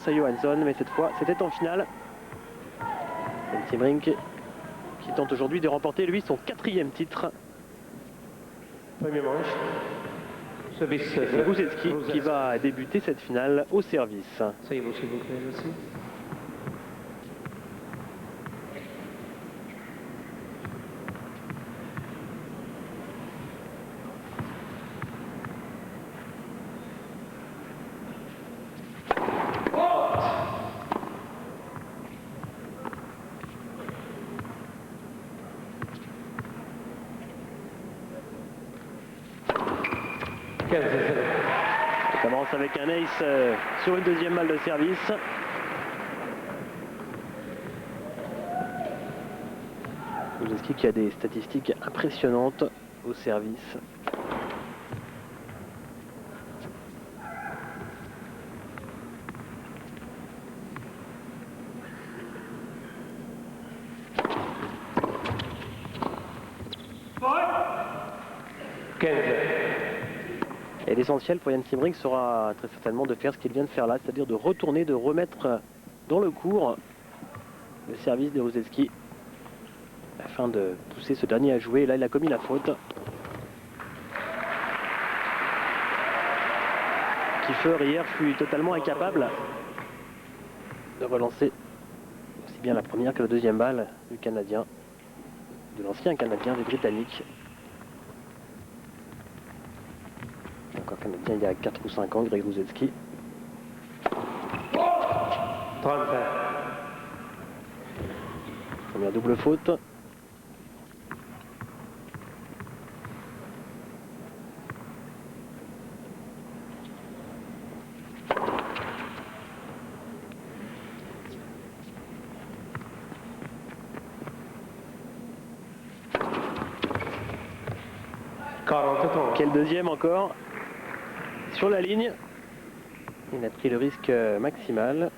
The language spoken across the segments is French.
Johansson, mais cette fois c'était en finale. Jens Siemering qui tente aujourd'hui de remporter lui son 4e titre. Premier manche. Service. Rusedski qui va débuter cette finale au service. Soyez-vous s'il vous plaît, merci. On commence avec un ace sur une deuxième balle de service. Rusedski qui a des statistiques impressionnantes au service. Et l'essentiel pour Jens Siemering sera très certainement de faire ce qu'il vient de faire là, c'est-à-dire de retourner, de remettre dans le cours le service de Rusedski afin de pousser ce dernier à jouer. Là, il a commis la faute. Kiefer hier fut totalement incapable de relancer aussi bien la première que la deuxième balle du Canadien, de l'ancien Canadien, des Britanniques. Encore Canadien il y a 4 ou 5 ans, Greg Rusedski. 30. Première double faute. Quel deuxième encore sur la ligne. Il a pris le risque maximal.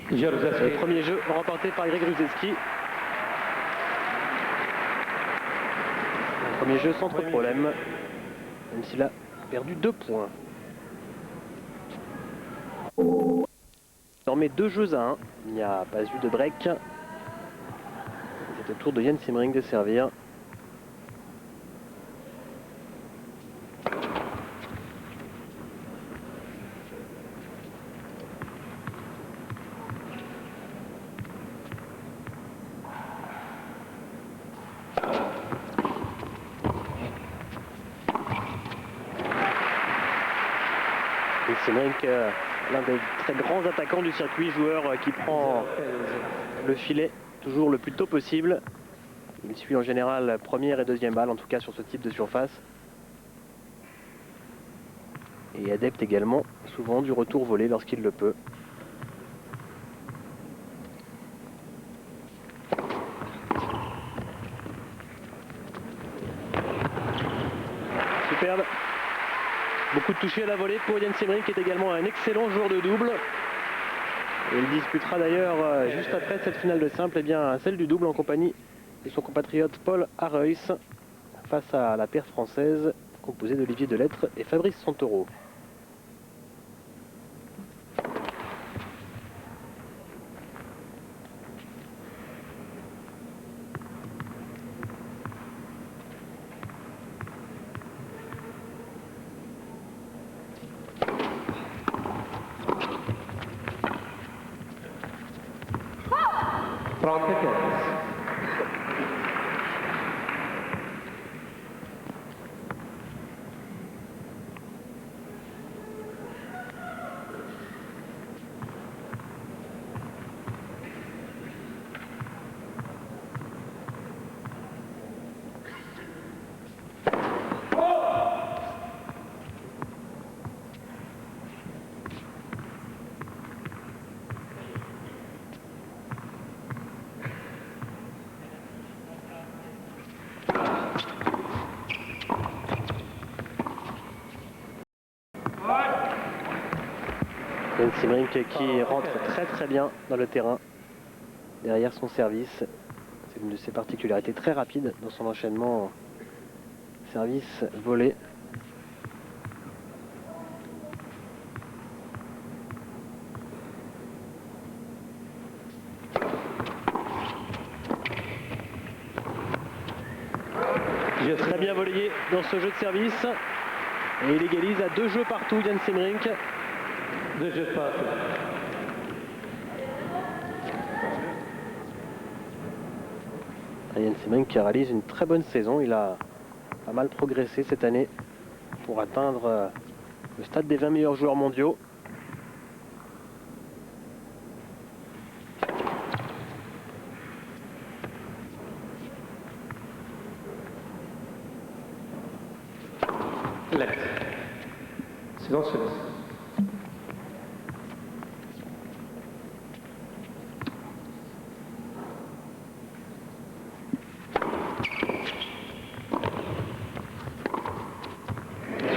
Le premier jeu remporté par Greg Rusedski. Le premier jeu sans trop de problème, même s'il a perdu 2 points. Désormais 2 jeux à 1, il n'y a pas eu de break. C'est au tour de Jens Siemering de servir. Et Siemering, l'un des très grands attaquants du circuit, joueur qui prend le filet toujours le plus tôt possible. Il suit en général première et deuxième balle, en tout cas sur ce type de surface. Et adepte également souvent du retour volé lorsqu'il le peut. Superbe. Beaucoup de touchés à la volée pour Jens Siemering qui est également un excellent joueur de double. Et il disputera d'ailleurs juste après cette finale de simple, celle du double en compagnie de son compatriote Paul Harreus face à la paire française composée d'Olivier Delettre et Fabrice Santoro. Jens Siemering qui rentre très bien dans le terrain derrière son service. C'est une de ses particularités, très rapide dans son enchaînement service-volée. Très bien volleyé dans ce jeu de service. Et il égalise à 2 jeux partout, Jan Semrink. 2 jeux partout. Jan Semrink qui réalise une très bonne saison. Il a pas mal progressé cette année pour atteindre le stade des 20 meilleurs joueurs mondiaux. Left. Second service.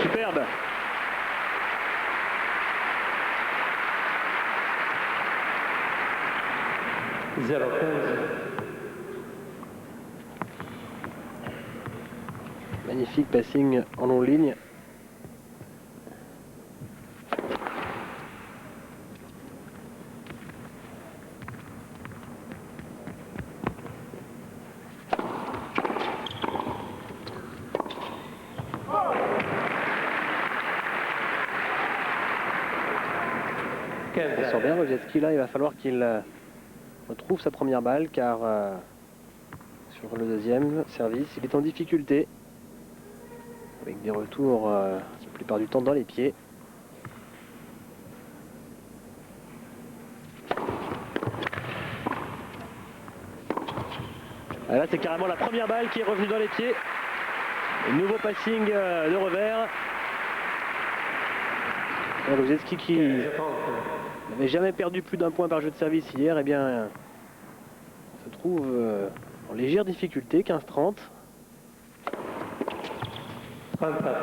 Superbe. Zero 15. Magnifique passing en longue ligne. Il sort bien Wojcicki là, il va falloir qu'il retrouve sa première balle car sur le deuxième service, il est en difficulté avec des retours la plupart du temps dans les pieds. Ah, là c'est carrément la première balle qui est revenue dans les pieds. Et nouveau passing de revers. Wojcicki qui n'avait jamais perdu plus d'un point par jeu de service hier, eh bien se trouve en légère difficulté, 15-30. 34.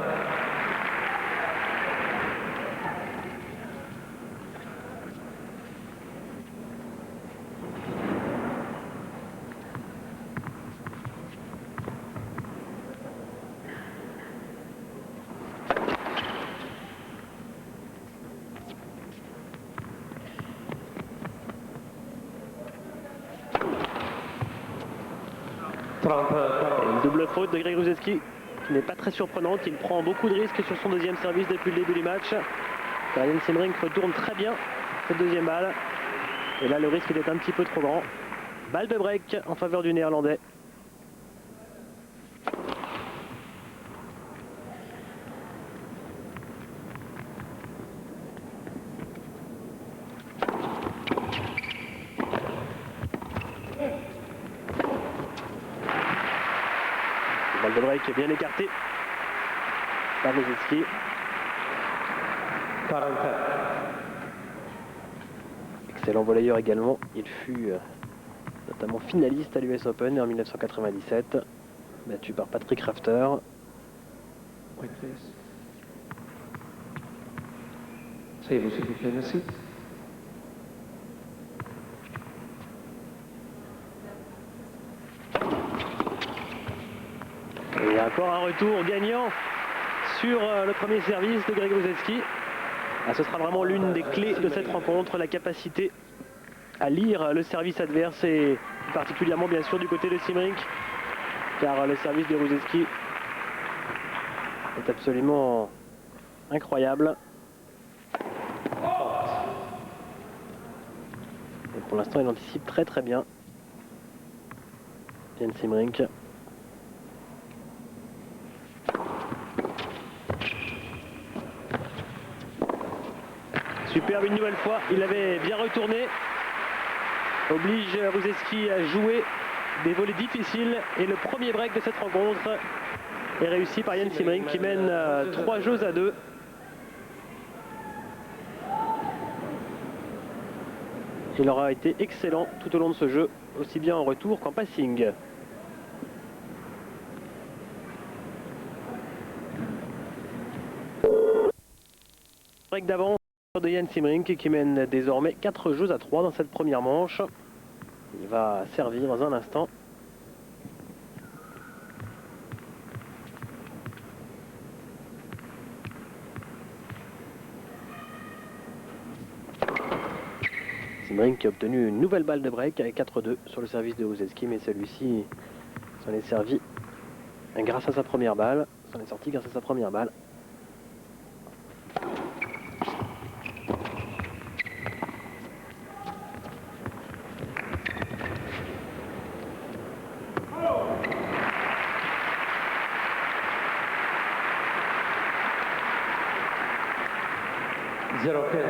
Une double faute de Greg Rusedski qui n'est pas très surprenante. Il prend beaucoup de risques sur son deuxième service depuis le début du match. Jan Semrink retourne très bien cette deuxième balle. Et là, le risque était un petit peu trop grand. Balle de break en faveur du Néerlandais. Balle de break bien écartée par Wojcicki. 44. Excellent volleyeur également. Il fut notamment finaliste à l'US Open en 1997, battu par Patrick Rafter. Wait, please. Savez-vous s'il vous plaît, merci. Et encore un retour gagnant sur le premier service de Greg Rusedski. Ah, ce sera vraiment l'une des clés de cette rencontre, la capacité à lire le service adverse et particulièrement bien sûr du côté de Semrink, car le service de Rusedski est absolument incroyable. Et pour l'instant il anticipe très très bien Jan Semrink. Superbe une nouvelle fois, il avait bien retourné. Oblige Rusedski à jouer des volets difficiles. Et le premier break de cette rencontre est réussi par Jan Semrink qui mène 3 jeux à 2. Il aura été excellent tout au long de ce jeu, aussi bien en retour qu'en passing. Break d'avance de Jan Semrink qui mène désormais 4 jeux à 3 dans cette première manche. Il va servir dans un instant Simring qui a obtenu une nouvelle balle de break avec 4-2 sur le service de Rusedski, mais celui-ci s'en est servi grâce à sa première balle. S'en est sorti grâce à sa première balle. Zero 15.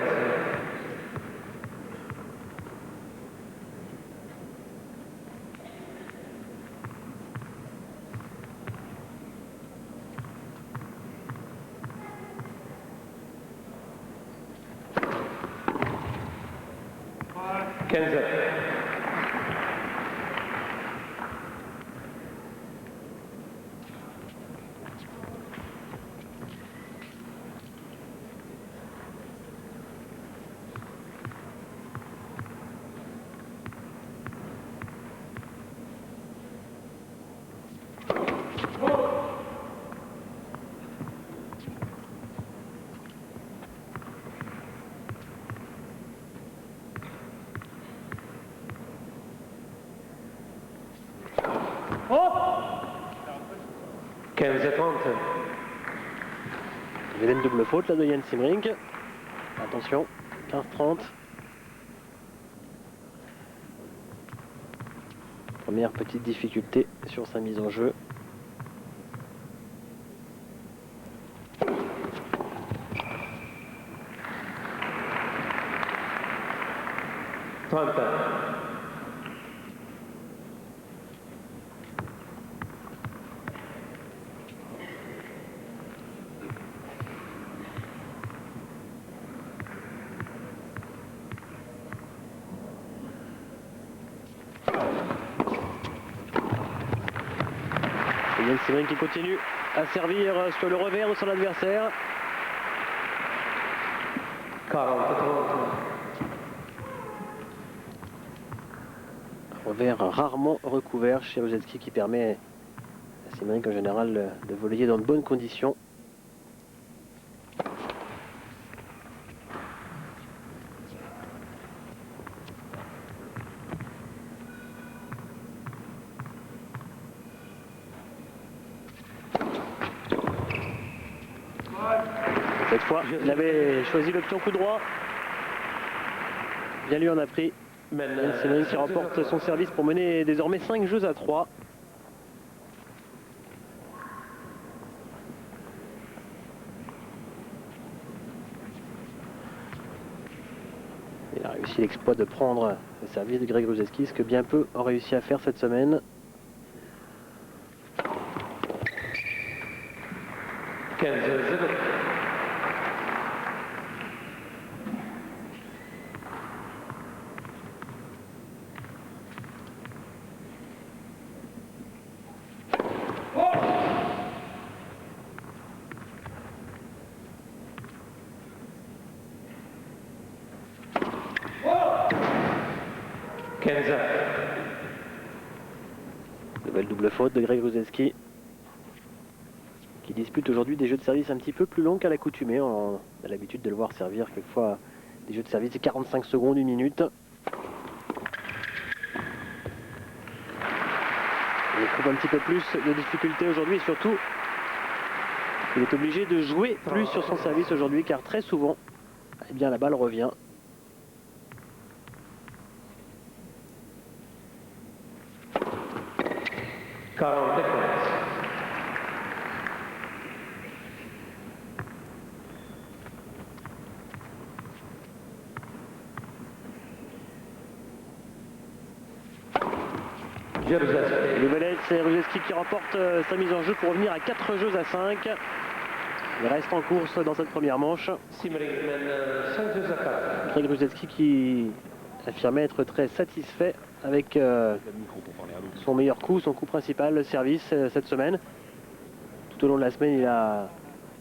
Il y avait une double faute là de Jan Simring. Attention, 15-30. Première petite difficulté sur sa mise en jeu. Jan Simring qui continue à servir sur le revers de son adversaire. 40-30. Revers rarement recouvert chez Rusedski qui permet à Simring en général de voler dans de bonnes conditions. Cette fois, il avait choisi l'option coup droit. Bien lui en a pris. Jan Simring qui remporte son service pour mener désormais 5 jeux à 3. Il a réussi l'exploit de prendre le service de Greg Rusedski, ce que bien peu ont réussi à faire cette semaine. 15-0. Nouvelle double faute de Greg Rusedski qui dispute aujourd'hui des jeux de service un petit peu plus longs qu'à l'accoutumée. On a l'habitude de le voir servir quelquefois des jeux de service de 45 secondes, 1 minute. Il trouve un petit peu plus de difficulté aujourd'hui et surtout il est obligé de jouer plus sur son service aujourd'hui car très souvent eh bien, la balle revient. Nouvelle c'est Rusedski qui remporte sa mise en jeu pour revenir à 4 jeux à 5. Il reste en course dans cette première manche. Greg Rusedski qui affirmait être très satisfait avec son meilleur coup, son coup principal, le service cette semaine. Tout au long de la semaine, il a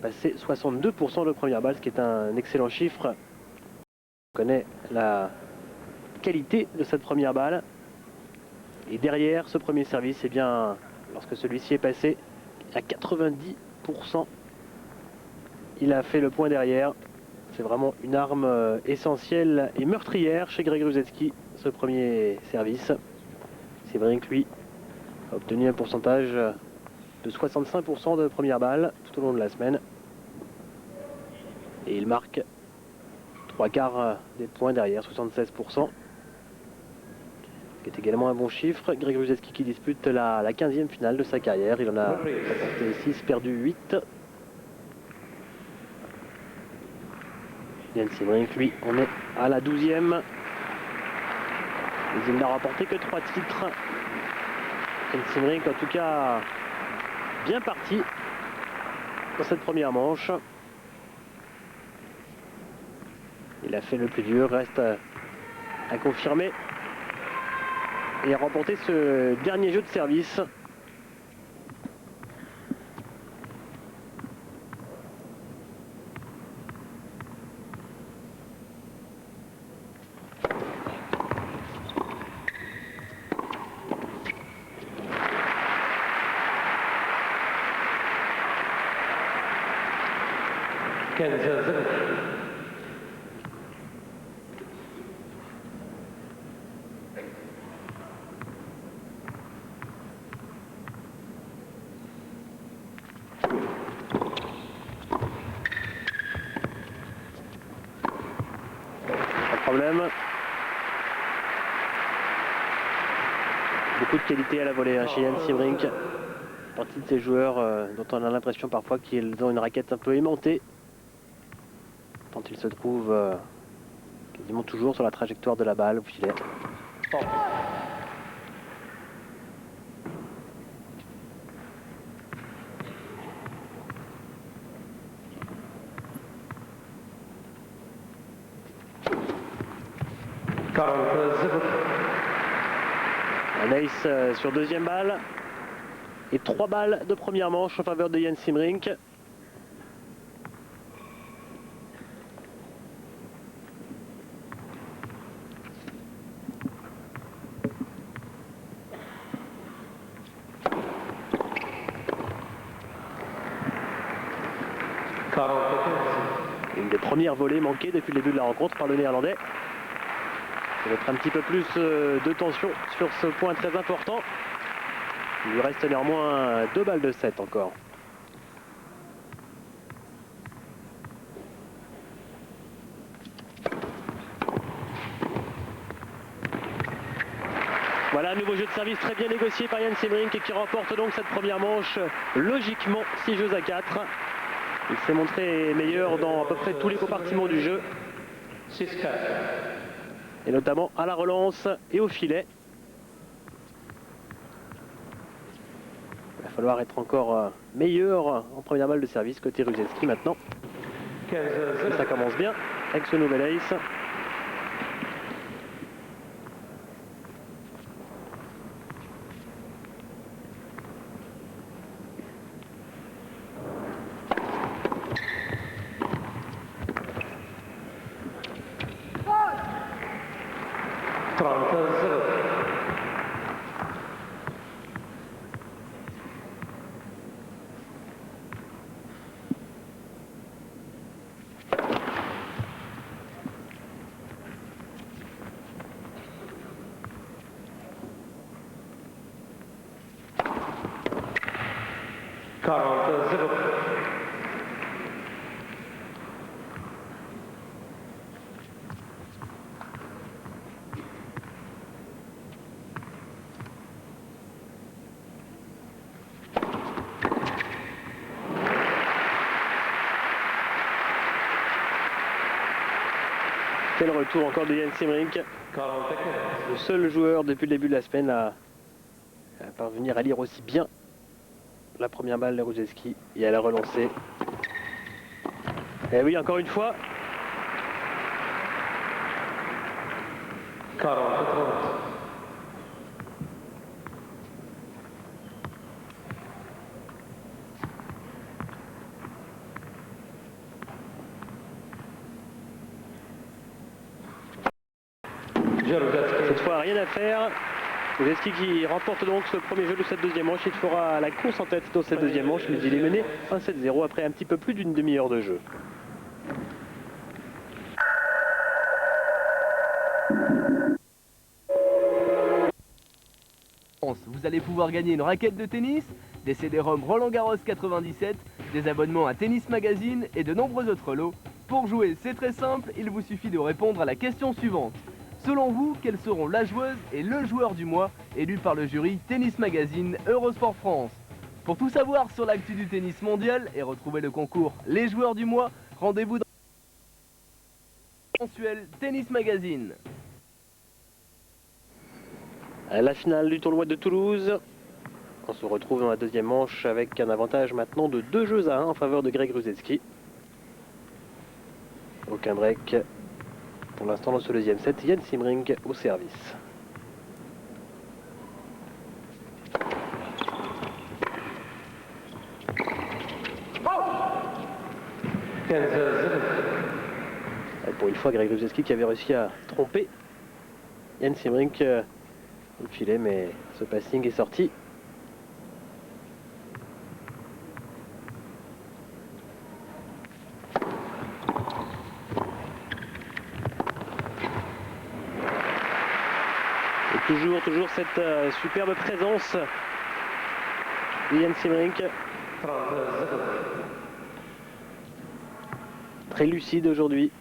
passé 62% de première balle, ce qui est un excellent chiffre. On connaît la qualité de cette première balle. Et derrière ce premier service, eh bien, lorsque celui-ci est passé à 90%, il a fait le point derrière. C'est vraiment une arme essentielle et meurtrière chez Greg Rusedski, ce premier service. Sembrink, lui, a obtenu un pourcentage de 65% de première balle tout au long de la semaine. Et il marque 3/4 des points derrière, 76%. C'est également un bon chiffre. Greg Rusedski qui dispute la 15e finale de sa carrière. Il en a remporté 6, perdu 8. Yann Sembrink, lui, on est à la 12e. Mais il n'a remporté que 3 titres. Yann Sembrink, en tout cas, bien parti dans cette première manche. Il a fait le plus dur, reste à confirmer et à remporter ce dernier jeu de service. Problème. Beaucoup de qualité à la volée chez Yann Sembrink. Partie de ces joueurs dont on a l'impression parfois qu'ils ont une raquette un peu aimantée. Tant ils se trouvent quasiment toujours sur la trajectoire de la balle au filet. Un ace sur deuxième balle et 3 balles de première manche en faveur de Yann Sembrink. Une des premières volées manquées depuis le début de la rencontre par le Néerlandais. Ça va être un petit peu plus de tension sur ce point très important. Il lui reste néanmoins 2 balles de 7 encore. Voilà un nouveau jeu de service très bien négocié par Yann Sembrink et qui remporte donc cette première manche logiquement 6 jeux à 4. Il s'est montré meilleur dans à peu près tous les compartiments du jeu. 6-4. Et notamment à la relance et au filet. Il va falloir être encore meilleur en première balle de service côté Rusedski maintenant. Et ça commence bien avec ce nouvel ace. Quel retour encore de Yann Sembrink. Le seul joueur depuis le début de la semaine à parvenir à lire aussi bien la première balle de Rusedski et à la relancer. Et oui, encore une fois. 40-30. Cette fois, rien à faire. Rusedski qui remporte donc ce premier jeu de cette deuxième manche. Il fera la course en tête dans cette deuxième manche, mais il est mené 1-7-0 après un petit peu plus d'une demi-heure de jeu. Vous allez pouvoir gagner une raquette de tennis, des CD-ROM Roland Garros 97, des abonnements à Tennis Magazine et de nombreux autres lots. Pour jouer, c'est très simple, il vous suffit de répondre à la question suivante. Selon vous, quelles seront la joueuse et le joueur du mois élus par le jury Tennis Magazine Eurosport France? Pour tout savoir sur l'actu du tennis mondial et retrouver le concours Les joueurs du mois, rendez-vous dans le mensuel Tennis Magazine. La finale du tournoi de Toulouse. On se retrouve dans la deuxième manche avec un avantage maintenant de 2-1 en faveur de Greg Rusedski. Aucun break pour l'instant dans ce deuxième set. Jan Simring au service. Et pour une fois, Greg Rusedski qui avait réussi à tromper Jan Simring au filet, mais ce passing est sorti. Et toujours cette superbe présence de Jan Simring. Très lucide aujourd'hui.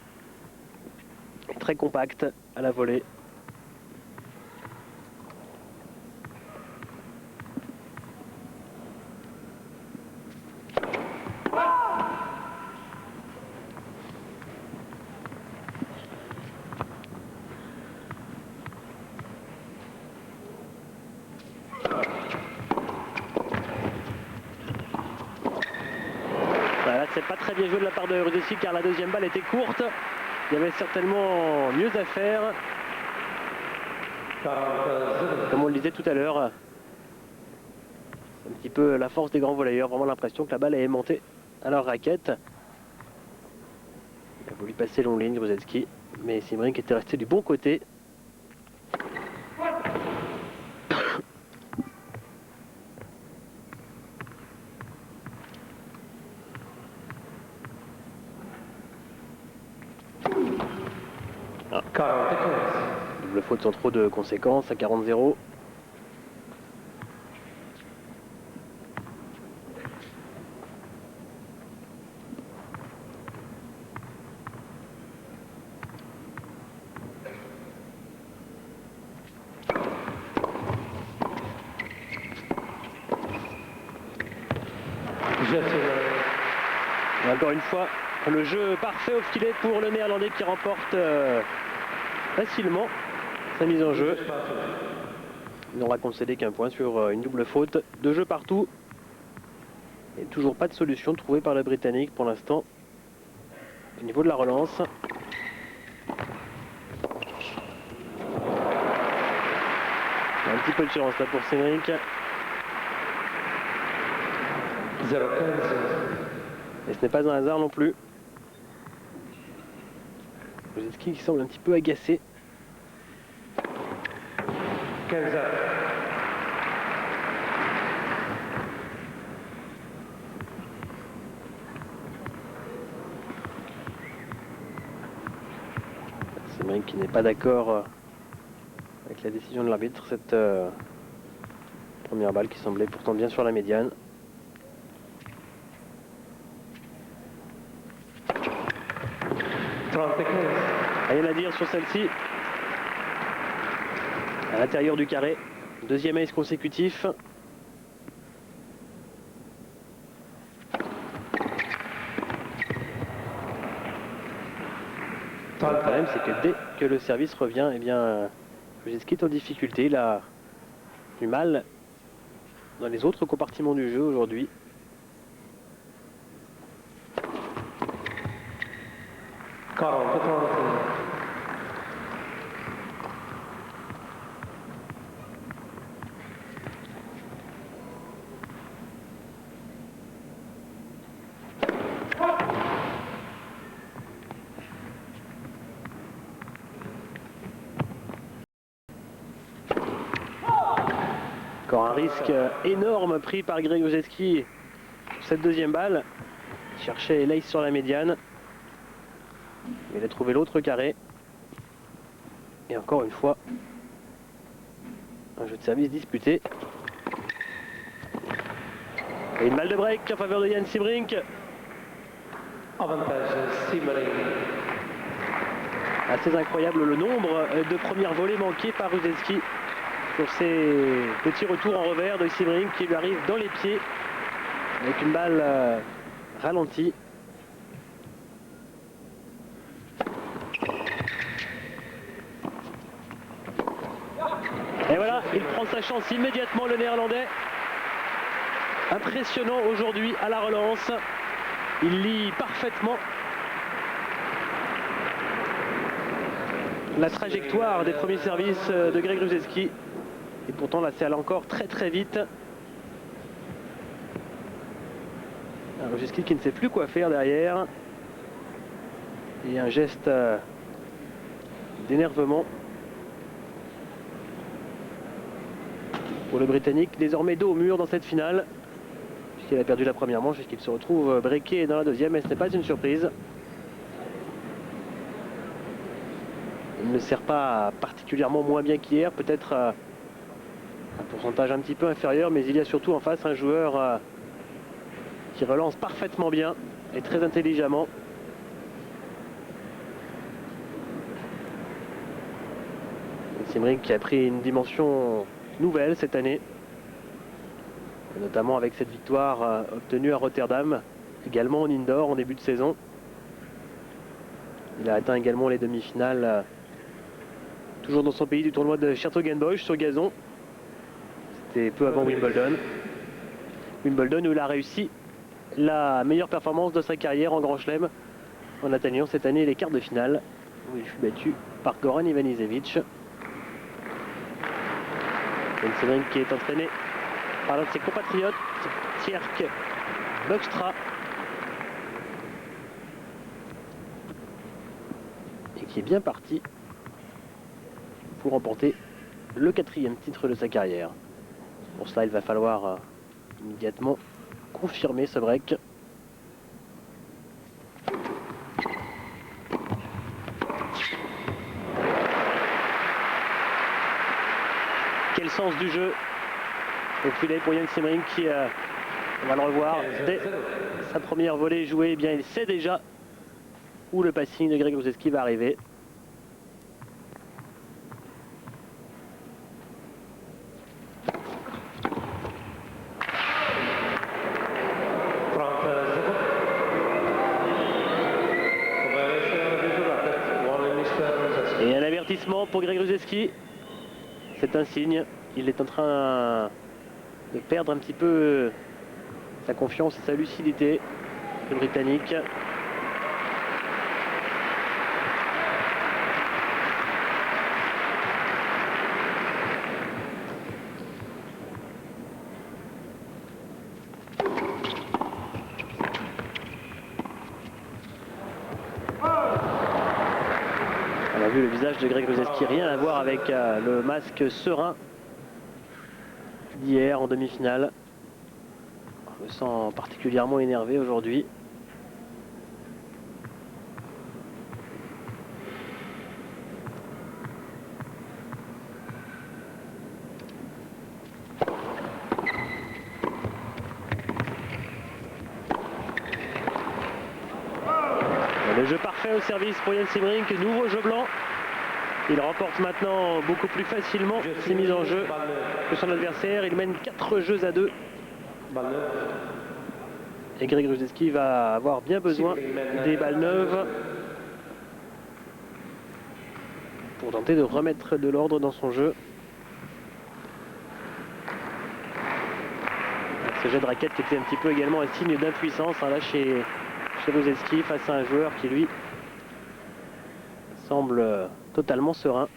Très compact à la volée. Voilà, c'est pas très bien joué de la part de Rusedski car la deuxième balle était courte. Il y avait certainement mieux à faire. Comme on le disait tout à l'heure, un petit peu la force des grands volleyeurs, vraiment l'impression que la balle est aimantée à leur raquette. Il a voulu passer long ligne Rusedski, mais Simring était resté du bon côté. Double faute sans trop de conséquences à 40-0. Et encore une fois, le jeu parfait au filet pour le Néerlandais qui remporte facilement sa mise en jeu. Il n'aura concédé qu'un point sur une double faute. 2 jeux partout. Et toujours pas de solution trouvée par le Britannique pour l'instant. Au niveau de la relance. Un petit peu de chance là pour Simring. 0-15. Et ce n'est pas un hasard non plus. Rusedski qui semble un petit peu agacé. 15. Simring qui n'est pas d'accord avec la décision de l'arbitre. Cette première balle qui semblait pourtant bien sur la médiane. Rien à dire sur celle-ci. À l'intérieur du carré. Deuxième ace consécutif. Le problème, c'est que dès que le service revient, eh bien, Rusedski est en difficulté. Il a du mal dans les autres compartiments du jeu aujourd'hui. Encore un risque énorme pris par Greg Rusedski sur cette deuxième balle. Il cherchait l'ace sur la médiane. Mais il a trouvé l'autre carré. Et encore une fois, Un jeu de service disputé. Et une balle de break en faveur de Jan Simrink. Avantage Simrink. Assez incroyable le nombre de premières volées manquées par Ruseski sur ces petits retours en revers de Simrink qui lui arrive dans les pieds avec une balle ralentie. Et voilà, il prend sa chance immédiatement, le Néerlandais. Impressionnant aujourd'hui à la relance. Il lit parfaitement la trajectoire des premiers services de Greg Ruseski. Et pourtant là, c'est allé encore très très vite. Ruseski qui ne sait plus quoi faire derrière. Et un geste d'énervement pour le Britannique, désormais dos au mur dans cette finale, puisqu'il a perdu la première manche et qu'il se retrouve breaké dans la deuxième, mais ce n'est pas une surprise. Il ne sert pas particulièrement moins bien qu'hier, peut-être un pourcentage un petit peu inférieur, mais il y a surtout en face un joueur qui relance parfaitement bien et très intelligemment. Simrink qui a pris une dimension nouvelle cette année, notamment avec cette victoire obtenue à Rotterdam, également en indoor en début de saison. Il a atteint également les demi-finales, toujours dans son pays, du tournoi de Hertogenbosch sur gazon. C'était peu avant Wimbledon. Wimbledon où il a réussi la meilleure performance de sa carrière en Grand Chelem, en atteignant cette année les quarts de finale, où il fut battu par Goran Ivanisevic. Simrink qui est entraîné par l'un de ses compatriotes, Tjerk Bukstra, et qui est bien parti pour remporter le 4e titre de sa carrière. Pour cela, il va falloir immédiatement confirmer ce break. Quel sens du jeu au filet pour Jan Simrink qui, on va le revoir, dès sa première volée jouée, eh bien, il sait déjà où le passing de Greg Ruseski va arriver. Et un avertissement pour Greg Ruseski. C'est un signe, il est en train de perdre un petit peu sa confiance et sa lucidité, le Britannique. On a vu le visage de Greg Ruseski, rien à voir avec le masque serein d'hier en demi-finale. On le sent particulièrement énervé aujourd'hui. Le jeu parfait au service pour Jan Simrink, nouveau jeu blanc. Il remporte maintenant beaucoup plus facilement ses mises en jeu que son adversaire. Il mène 4 jeux à 2. Et Greg Ruseski va avoir bien besoin des balles neuves pour tenter de remettre de l'ordre dans son jeu. Ce jet de raquette qui était un petit peu également un signe d'impuissance là chez Ruseski face à un joueur qui lui semble totalement serein.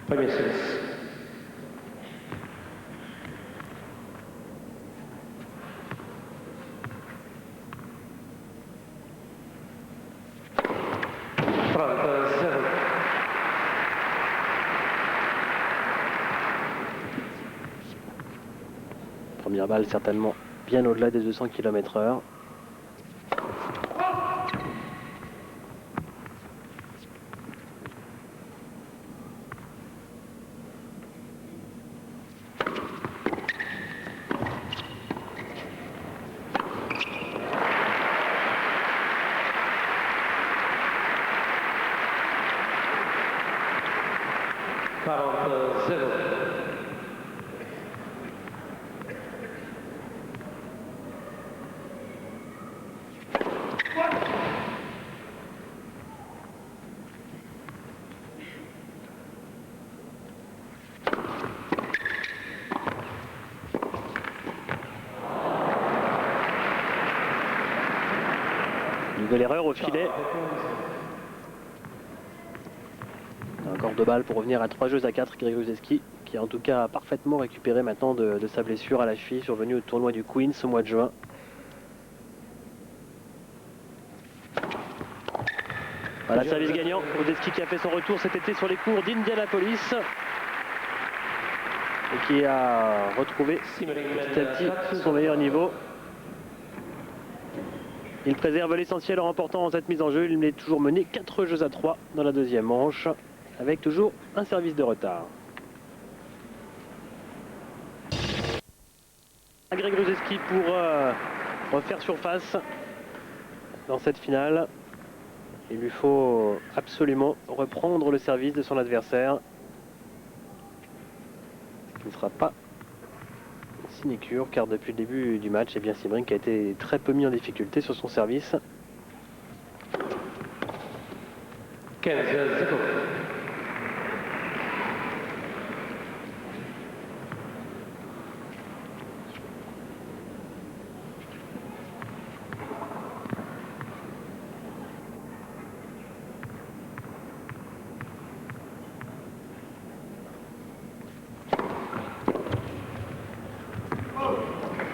Premier service. Première balle certainement bien au-delà des 200 km/h. Nouvelle erreur au filet. Encore 2 balles pour revenir à 3 jeux à 4. Greg Rusedski qui a en tout cas parfaitement récupéré maintenant de sa blessure à la cheville survenue au tournoi du Queens au mois de juin. Voilà, service gagnant. Rusedski qui a fait son retour cet été sur les cours d'Indianapolis et qui a retrouvé petit à petit son meilleur niveau. Il préserve l'essentiel en remportant cette mise en jeu. Il est toujours mené 4 jeux à 3 dans la deuxième manche, avec toujours un service de retard. Greg Rusedski pour refaire surface dans cette finale. Il lui faut absolument reprendre le service de son adversaire. Ce qui ne sera pas sinécure car depuis le début du match, eh bien Simrink a été très peu mis en difficulté sur son service. 15-0.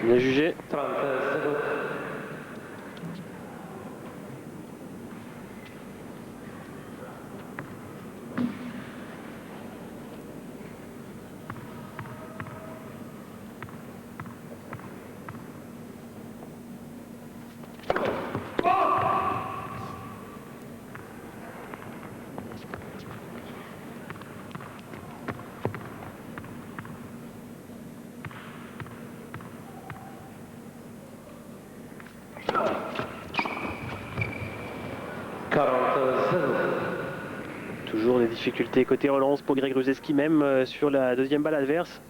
Bien jugé. 30-0. Toujours des difficultés côté relance pour Greg Rusedski, même sur la deuxième balle adverse.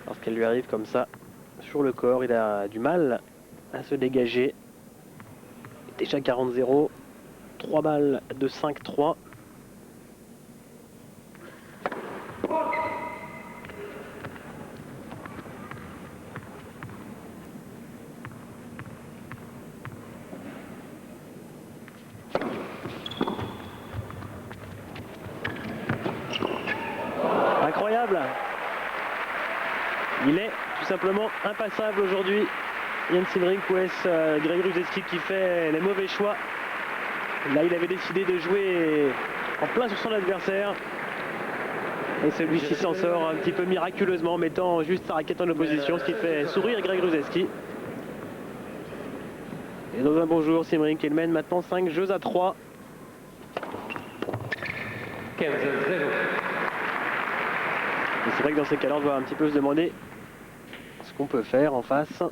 Lorsqu'elle lui arrive comme ça sur le corps, il a du mal à se dégager. Déjà 40-0, 3 balles de 5-3. Incroyable. Il est tout simplement impassable aujourd'hui. Jan Simrink ou est-ce Greg Rusedski qui fait les mauvais choix? Là, il avait décidé de jouer en plein sur son adversaire. Et celui-ci s'en sort un petit peu miraculeusement en mettant juste sa raquette en opposition, ce qui fait sourire Greg Rusedski. Et dans un bon jour, Simrink, il mène maintenant 5 jeux à 3. 15-0. Et c'est vrai que dans ces cas-là, on doit un petit peu se demander ce qu'on peut faire en face.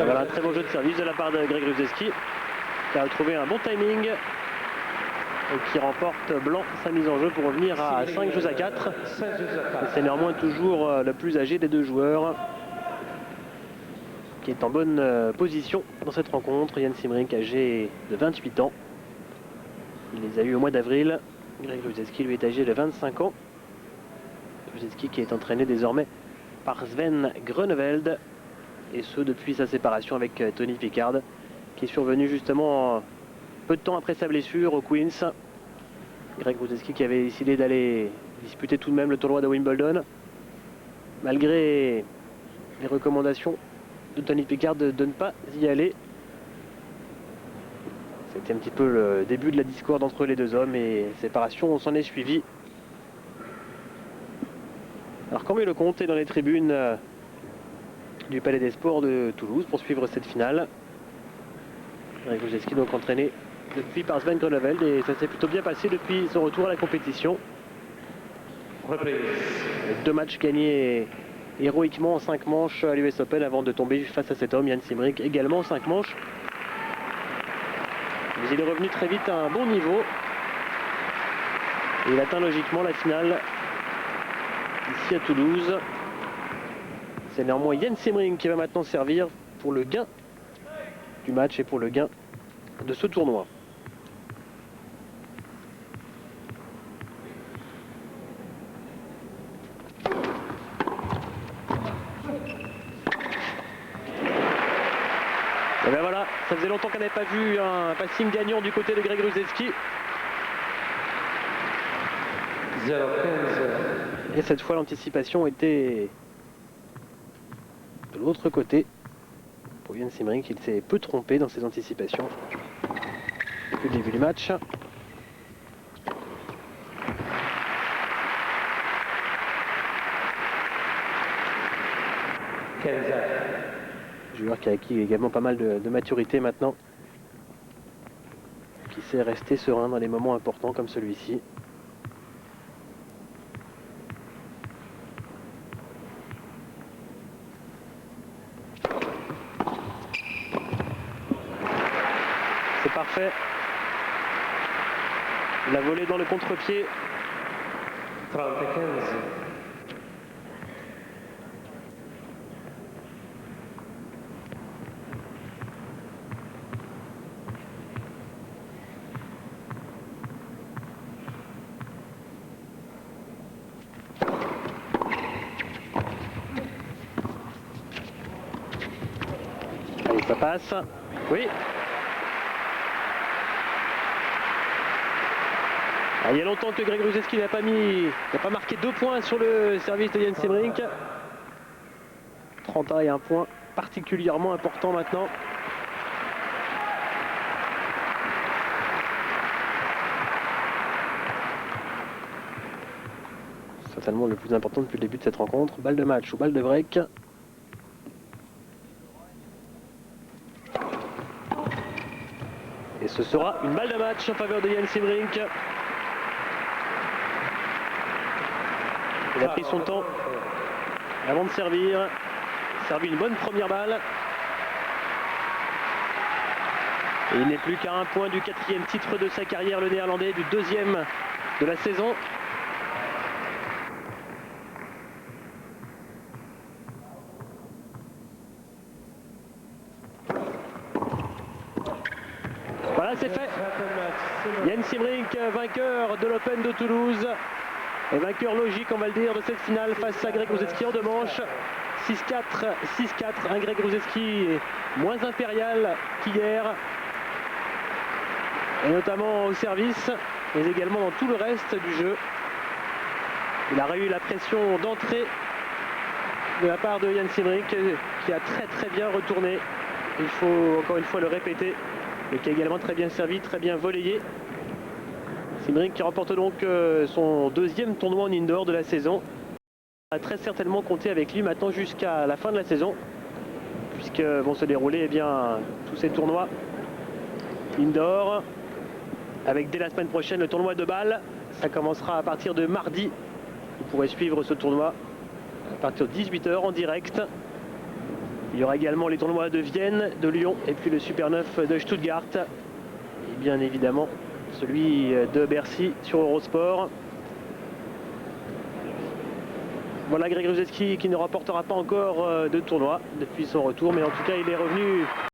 Voilà, un très bon jeu de service de la part de Greg Rusedski. qui a trouvé un bon timing et qui remporte blanc sa mise en jeu pour revenir à 5 jeux à 4. Et c'est néanmoins toujours le plus âgé des deux joueurs qui est en bonne position dans cette rencontre. Jan Simrink, âgé de 28 ans. Il les a eu au mois d'avril. Greg Rusedski lui est âgé de 25 ans. Rusedski qui est entraîné désormais par Sven Grunewald, et ce depuis sa séparation avec Tony Pickard, qui est survenu justement peu de temps après sa blessure au Queens. Greg Rusedski qui avait décidé d'aller disputer tout de même le tournoi de Wimbledon, malgré les recommandations de Tony Pickard de ne pas y aller. C'était un petit peu le début de la discorde entre les deux hommes et séparation s'en est suivi. Alors Camille Lecomte est dans les tribunes du Palais des Sports de Toulouse pour suivre cette finale. Greg Rusedski donc entraîné depuis par Sven Grunewald, et ça s'est plutôt bien passé depuis son retour à la compétition. Reprise. 2 matchs gagnés héroïquement en 5 manches à l'US Open avant de tomber face à cet homme, Jan Simrink, également en 5 manches. Mais il est revenu très vite à un bon niveau. Et il atteint logiquement la finale ici à Toulouse. C'est néanmoins Jan Simrink qui va maintenant servir pour le gain du match et pour le gain de ce tournoi. Et bien voilà, ça faisait longtemps qu'on n'avait pas vu un passing gagnant du côté de Greg Rusedski. 0-15. Et cette fois l'anticipation était de l'autre côté. Pour Jan Simrink, il s'est peu trompé dans ses anticipations depuis le début du match. Joueur qui a acquis également pas mal de maturité maintenant, qui sait rester serein dans les moments importants comme celui-ci. C'est parfait. La volée dans le contre-pied. 30-15. Allez, ça passe. Oui. Ah, il y a longtemps que Greg Rusedski n'a pas marqué 2 points sur le service de Jan Simrink. 30 et un point particulièrement important maintenant. Certainement le plus important depuis le début de cette rencontre. Balle de match ou balle de break. Et ce sera une balle de match en faveur de Jan Simrink. Il a pris son temps avant de servir. Servi une bonne première balle. Et il n'est plus qu'à 1 point du 4e titre de sa carrière, le néerlandais, du 2e de la saison. Voilà, c'est fait. Jan Simrink, vainqueur de l'Open de Toulouse. Et vainqueur logique, on va le dire, de cette finale face à Greg Rusedski en 2 manches. 6-4, 6-4. Un Greg Rusedski moins impérial qu'hier. Et notamment au service, mais également dans tout le reste du jeu. Il a eu la pression d'entrée de la part de Jan Simrink, qui a très bien retourné. Il faut encore une fois le répéter. Mais qui a également très bien servi, très bien volleyé. Simrink qui remporte donc son 2e tournoi en indoor de la saison. On va très certainement compter avec lui maintenant jusqu'à la fin de la saison, puisque vont se dérouler tous ces tournois indoor, avec dès la semaine prochaine le tournoi de Bâle. Ça commencera à partir de mardi. Vous pourrez suivre ce tournoi à partir de 18 h en direct. Il y aura également les tournois de Vienne, de Lyon et puis le Super 9 de Stuttgart. bien évidemment celui de Bercy sur Eurosport. Voilà Greg Rusedski qui ne remportera pas encore de tournoi depuis son retour, mais en tout cas il est revenu